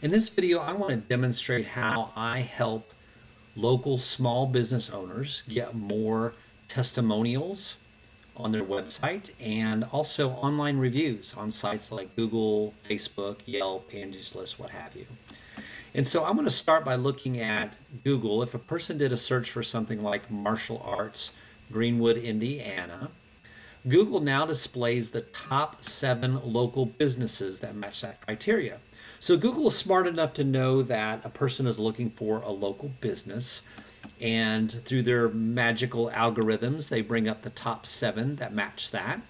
In this video, I want to demonstrate how I help local small business owners get more testimonials on their website and also online reviews on sites like Google, Facebook, Yelp, Angie's List, what have you. And so I'm going to start by looking at Google. If a person did a search for something like martial arts, Greenwood, Indiana, Google now displays the top 7 local businesses that match that criteria. So Google is smart enough to know that a person is looking for a local business, and through their magical algorithms, they bring up the top 7 that match that.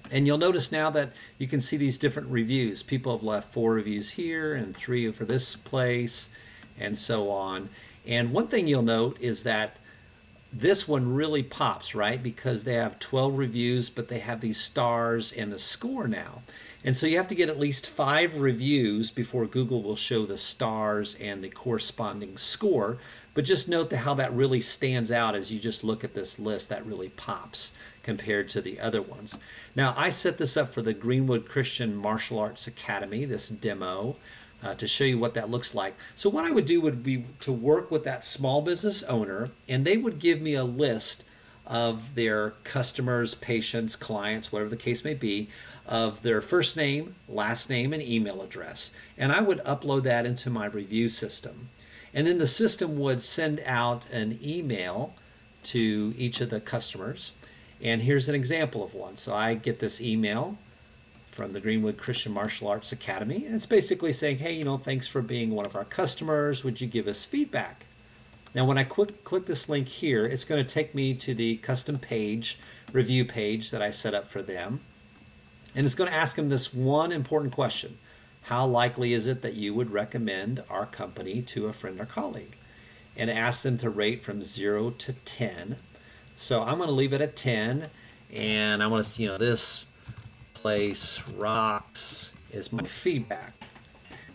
And you'll notice now that you can see these different reviews. People have left 4 reviews here and 3 for this place, and so on. And one thing you'll note is that this one really pops, right? Because they have 12 reviews, but they have these stars and the score now. And so you have to get at least 5 reviews before Google will show the stars and the corresponding score. But just note how that really stands out as you just look at this list. That really pops compared to the other ones. Now, I set this up for the Greenwood Christian Martial Arts Academy, this demo, to show you what that looks like. So what I would do would be to work with that small business owner, and they would give me a list of their customers, patients, clients, whatever the case may be, of their first name, last name, and email address. And I would upload that into my review system. And then the system would send out an email to each of the customers. And here's an example of one. So I get this email from the Greenwood Christian Martial Arts Academy, and it's basically saying, hey, thanks for being one of our customers. Would you give us feedback? Now, when I click this link here, it's going to take me to the custom page, review page that I set up for them. And it's going to ask them this one important question. How likely is it that you would recommend our company to a friend or colleague? And ask them to rate from 0 to 10. So I'm going to leave it at 10, and I want to, this place rocks is my feedback.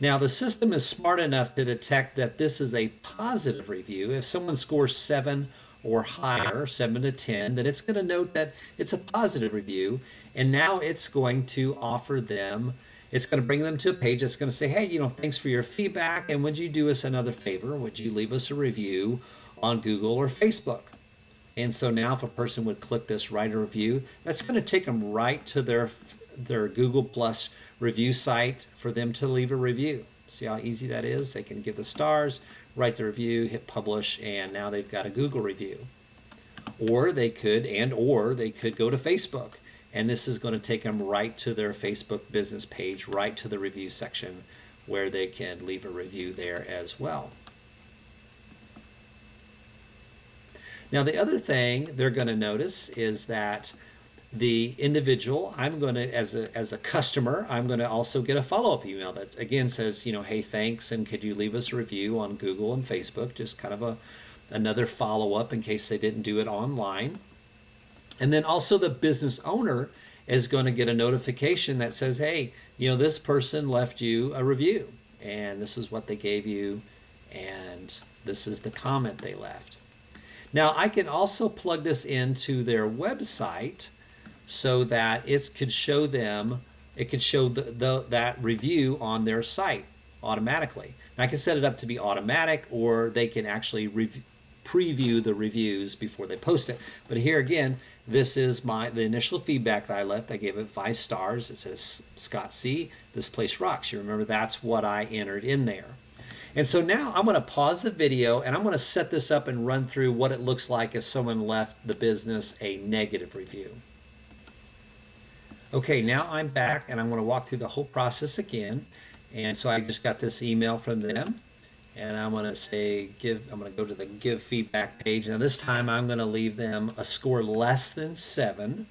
Now, the system is smart enough to detect that this is a positive review. If someone scores 7 or higher, 7 to 10, then it's going to note that it's a positive review, and now it's going to offer them, it's going to bring them to a page that's going to say, hey, thanks for your feedback, and would you do us another favor? Would you leave us a review on Google or Facebook? And so now if a person would click this write a review, that's going to take them right to their Google Plus review site for them to leave a review. See how easy that is? They can give the stars, write the review, hit publish, and now they've got a Google review. Or they could go to Facebook, and this is going to take them right to their Facebook business page, right to the review section where they can leave a review there as well. Now, the other thing they're going to notice is that the individual, I'm going to, as a customer, I'm going to also get a follow-up email that, again, says, hey, thanks, and could you leave us a review on Google and Facebook, just kind of another follow-up in case they didn't do it online. And then also the business owner is going to get a notification that says, hey, this person left you a review, and this is what they gave you, and this is the comment they left. Now, I can also plug this into their website so that it could show them, it could show that review on their site automatically. And I can set it up to be automatic, or they can actually preview the reviews before they post it. But here again, this is the initial feedback that I left. I gave it 5 stars. It says, Scott C., this place rocks. You remember that's what I entered in there. And so now I'm going to pause the video, and I'm going to set this up and run through what it looks like if someone left the business a negative review. Okay, now I'm back, and I'm going to walk through the whole process again. And so I just got this email from them, and I'm going to say I'm going to go to the give feedback page. Now this time I'm going to leave them a score less than 7,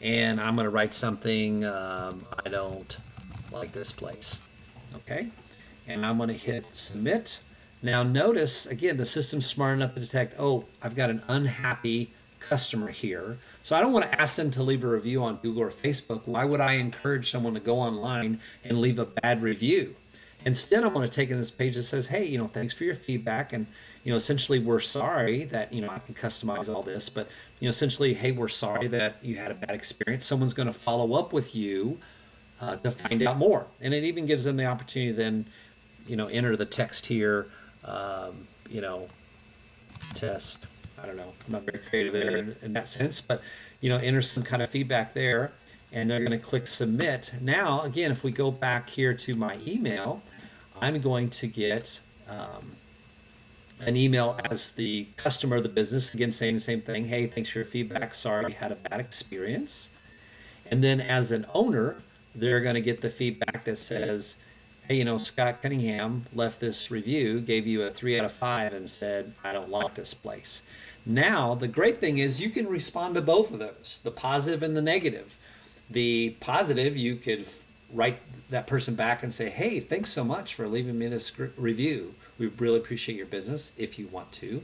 and I'm going to write something, I don't like this place. Okay. And I'm going to hit submit. Now notice, again, the system's smart enough to detect, oh, I've got an unhappy customer here. So I don't want to ask them to leave a review on Google or Facebook. Why would I encourage someone to go online and leave a bad review? Instead, I'm going to take in this page that says, hey, thanks for your feedback. And, essentially, we're sorry that, I can customize all this. But, essentially, hey, we're sorry that you had a bad experience. Someone's going to follow up with you to find out more. And it even gives them the opportunity then enter the text here, you know, test. I don't know. I'm not very creative there in that sense, but enter some kind of feedback there, and they're going to click submit. Now, again, if we go back here to my email, I'm going to get an email as the customer of the business, again saying the same thing. Hey, thanks for your feedback. Sorry you had a bad experience. And then as an owner, they're going to get the feedback that says, hey, Scott Cunningham left this review, gave you a 3 out of 5 and said, I don't like this place. Now, the great thing is you can respond to both of those, the positive and the negative. The positive, you could write that person back and say, hey, thanks so much for leaving me this review. We really appreciate your business if you want to.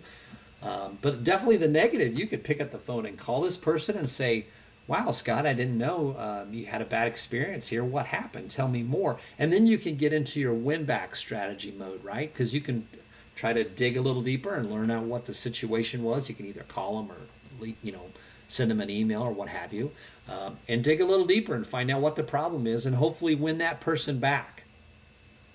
But definitely the negative, you could pick up the phone and call this person and say, wow, Scott, I didn't know you had a bad experience here. What happened? Tell me more. And then you can get into your win-back strategy mode, right? Because you can try to dig a little deeper and learn out what the situation was. You can either call them or, send them an email or what have you, and dig a little deeper and find out what the problem is and hopefully win that person back.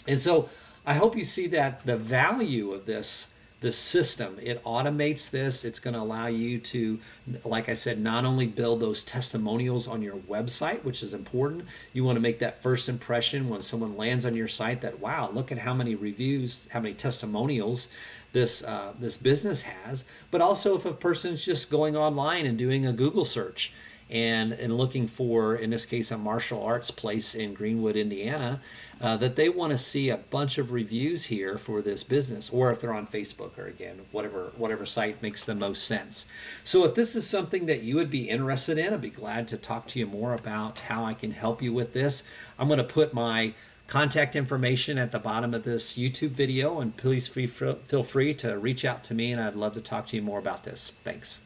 And so I hope you see that the value of this system, it automates this. It's going to allow you to, like I said, not only build those testimonials on your website, which is important. You want to make that first impression when someone lands on your site that, wow, look at how many reviews, how many testimonials this business has. But also if a person's just going online and doing a Google search and looking for, in this case, a martial arts place in Greenwood, Indiana, that they want to see a bunch of reviews here for this business, or if they're on Facebook, or again, whatever site makes the most sense. So if this is something that you would be interested in, I'd be glad to talk to you more about how I can help you with this. I'm going to put my contact information at the bottom of this YouTube video, and please feel free to reach out to me, and I'd love to talk to you more about this. Thanks.